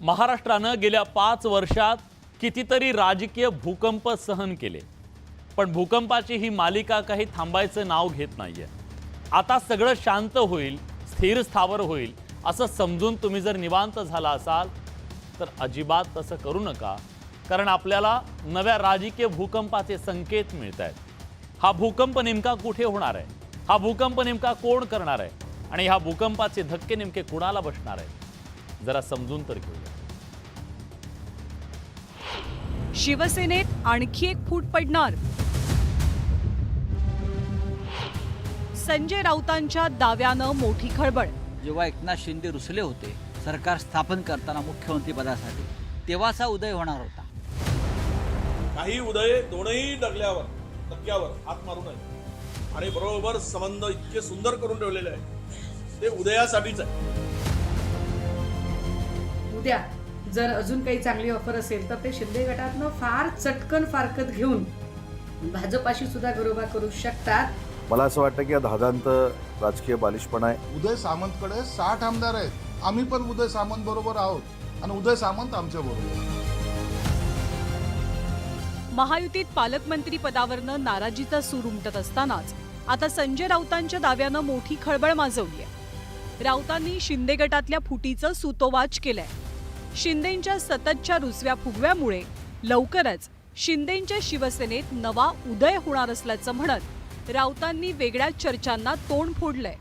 महाराष्ट्रानं गेल्या 5 वर्षात कितीतरी राजकीय भूकंप सहन केले, पण भूकंपाची ही मालिका काही थांबायचं नाव घेत नाहीये। आता सगळं शांत होईल, स्थिर स्थावर होईल असं समजून तुम्ही जर निवांत झाला असाल तर अजिबात तसं करू नका, कारण आपल्याला नव्या राजकीय भूकंपाचे संकेत मिळतायत। हा भूकंप नेमका कुठे होणार आहे, हा भूकंप नेमका कोण करणार आहे आणि ह्या भूकंपाचे धक्के नेमके कुणाला बसणार आहेत, जरा समजून तर घेऊया। शिवसेनेत आणखी एक फूट पडणार। संजय राऊतांच्या दाव्यानं मोठी खळबळ। जेव्हा एकनाथ शिंदे रुसले होते सरकार स्थापन करताना मुख्यमंत्री पदासाठी, तेव्हाचा उदय होणार होता। काही उदय दोनही डगल्यावर हात मारू नये आणि बरोबर संबंध इतके सुंदर करून ठेवलेले आहे, ते उदयासाठीच आहे। उद्या जर अजून काही चांगली ऑफर असेल तर ते शिंदे गटातनं फार चटकन फारकत घेऊन भाजपाशी सुद्धा घरोबा करू शकतात। मला असं वाटतं की हा धादांत राजकीय बालिशपणा आहे। उदय सामंतकडे 60 आमदार आहेत, आम्ही पण उदय सामंत बरोबर आहोत आणि उदय सामंत आमच्या बरोबर। महायुतीत पालकमंत्री पदावरनं नाराजीचा सूर उमटत असतानाच आता संजय राऊतांच्या दाव्यानं मोठी खळबळ माजवली आहे। राऊतांनी शिंदे गटातल्या फुटीचं सुतोवाच केलंय। शिंदेंच्या सततच्या रुसव्या फुगव्यामुळे लवकरच शिंदेंच्या शिवसेनेत नवा उदय होणार असल्याचं म्हणत राऊतांनी वेगळ्या चर्चांना तोंड फोडलंय।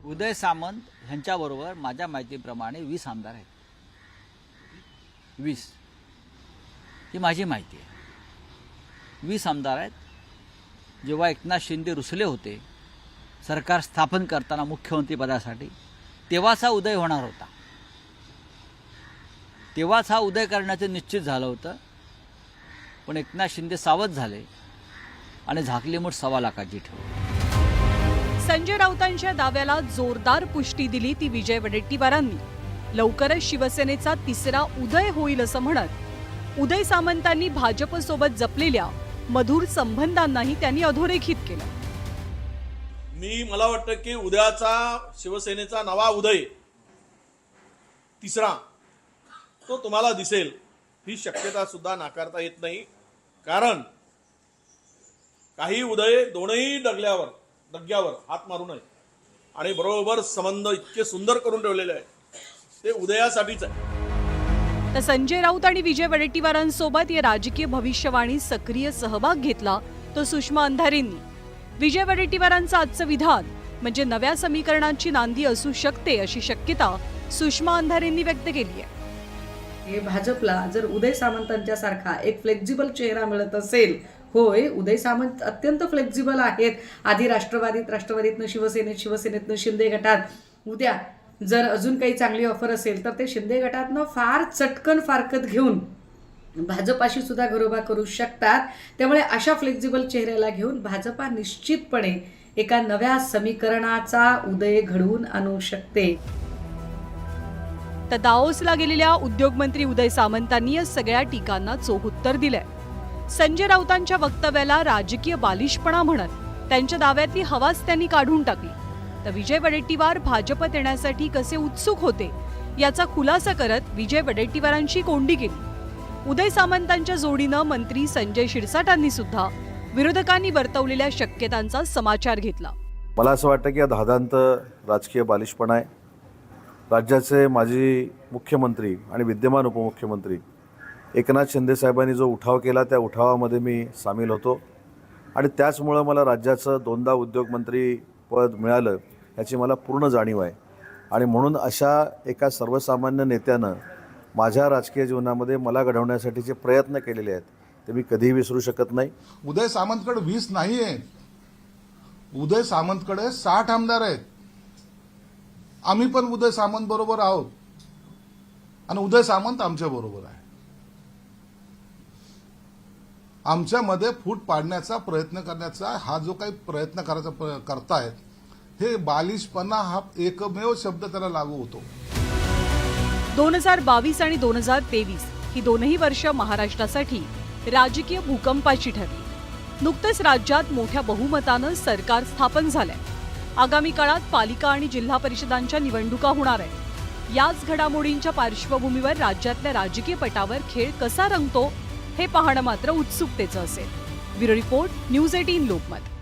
उदय सामंत ह्यांच्याबरोबर माझ्या माहितीप्रमाणे 20 आमदार आहेत। 20 ही माझी माहिती आहे। 20 आमदार आहेत। जेव्हा एकनाथ शिंदे रुसले होते सरकार स्थापन करताना मुख्यमंत्री पदासाठी, तेव्हाचा उदय होणार होता। तेव्हाच हा उदय करण्याचं निश्चित झालं होतं, पण एकनाथ शिंदे सावध झाले आणि झाकली मूठ 1.25 लाखाची ठेवली। संजय राऊतांच्या दाव्याला जोरदार पुष्टी दिली ती विजय वडेट्टीवारांनी। लवकरच शिवसेनेचा तिसरा उदय होईल असं म्हणत उदय सामंतांनी भाजपसोबत जपलेल्या मधुर संबंधांनाही त्यांनी अधोरेखित केलं। मला वाटतं की उद्याचा शिवसेनेचा नवा उदय तिसरा तो तुम्हाला दिसेल, ही शक्यता सुद्धा नाकारता येत नाही। कारण काही उदय दोनही डगल्यावर हात मारू नये आणि बरोबर संबंध इतके सुंदर करून ठेवलेले आहे, ते उदयासाठीच आहे। तर संजय राऊत आणि विजय वडेट्टीवारांसोबत या राजकीय भविष्यवाणी सक्रिय सहभाग घेतला तो सुषमा अंधारेंनी। विजय वडेट्टीवारांचं आजचं विधान म्हणजे नव्या समीकरणांची नांदी असू शकते अशी शक्यता सुषमा अंधारेंनी व्यक्त केली आहे। हे भाजपला जर उदय सामंतांच्या सारखा एक फ्लेक्झिबल चेहरा मिळत असेल, होय उदय सामंत अत्यंत फ्लेक्झिबल आहेत। आधी राष्ट्रवादीतनं शिवसेनेतनं शिंदे गटात, उद्या जर अजून काही चांगली ऑफर असेल तर ते शिंदे गटातनं फार चटकन फारकत घेऊन भाजपाशी सुद्धा घरोबा करू शकतात। त्यामुळे अशा फ्लेक्झिबल चेहऱ्याला घेऊन भाजपा निश्चितपणे एका नव्या समीकरणाचा उदय घडवून आणू शकते। तर दाओसला गेलेल्या उद्योगमंत्री उदय सामंतांनी या सगळ्या टीकांना चोख उत्तर दिलंय। संजय राऊतांच्या वक्तव्याला राजकीय बालिशपणा म्हणत त्यांच्या दाव्यातली हवाच त्यांनी काढून टाकली। तर विजय वडेट्टीवार भाजपत येण्यासाठी कसे उत्सुक होते याचा खुलासा करत विजय वडेट्टीवारांची कोंडी केली। उदय सामंतांच्या जोडीनं मंत्री संजय शिरसाटांनी सुद्धा विरोधकांनी वर्तवलेल्या शक्यतांचा समाचार घेतला। मला असं वाटतं की हा धादांत राजकीय बालिशपणा आहे। राज्याचे माजी मुख्यमंत्री आणि विद्यमान उपमुख्यमंत्री एकनाथ शिंदे साहेबांनी जो उठाव केला त्या उठावामध्ये मी सामील होतो आणि त्याचमुळं मला राज्याचं 2दा उद्योगमंत्री पद मिळालं याची मला पूर्ण जाणीव आहे। आणि म्हणून अशा एका सर्वसामान्य नेत्यानं माझ्या राजकीय जीवनामध्ये मला घडवण्यासाठीचे प्रयत्न केलेले आहेत, ते मी कधीही विसरू शकत नाही। उदय सामंतकडे 20 नाही आहे, उदय सामंतकडे 60 आमदार आहेत, आम्ही पण उदय सामंत बरोबर आहोत आणि उदय सामंत आमच्या बरोबर आहे। आमच्यामध्ये फूट पाडण्याचा प्रयत्न करण्याचा हा जो काही प्रयत्न करतायत, हे बालिशपणा हा एकमेव शब्द त्याला लागू होतो। 2022 आणि 2023 ही दोनही वर्ष महाराष्ट्रासाठी राजकीय भूकंपाची ठरली। नुकतेच राज्यात मोठ्या बहुमतानं सरकार स्थापन झालंय। आगामी काळात पालिका आणि जिल्हा परिषदांच्या निवडणुका होणार आहेत। याच घडामोडींच्या पार्श्वभूमीवर राज्यातल्या राजकीय पटावर खेळ कसा रंगतो हे पाहणं मात्र उत्सुकतेचं असेल. Bureau report, news 18 Lokmat.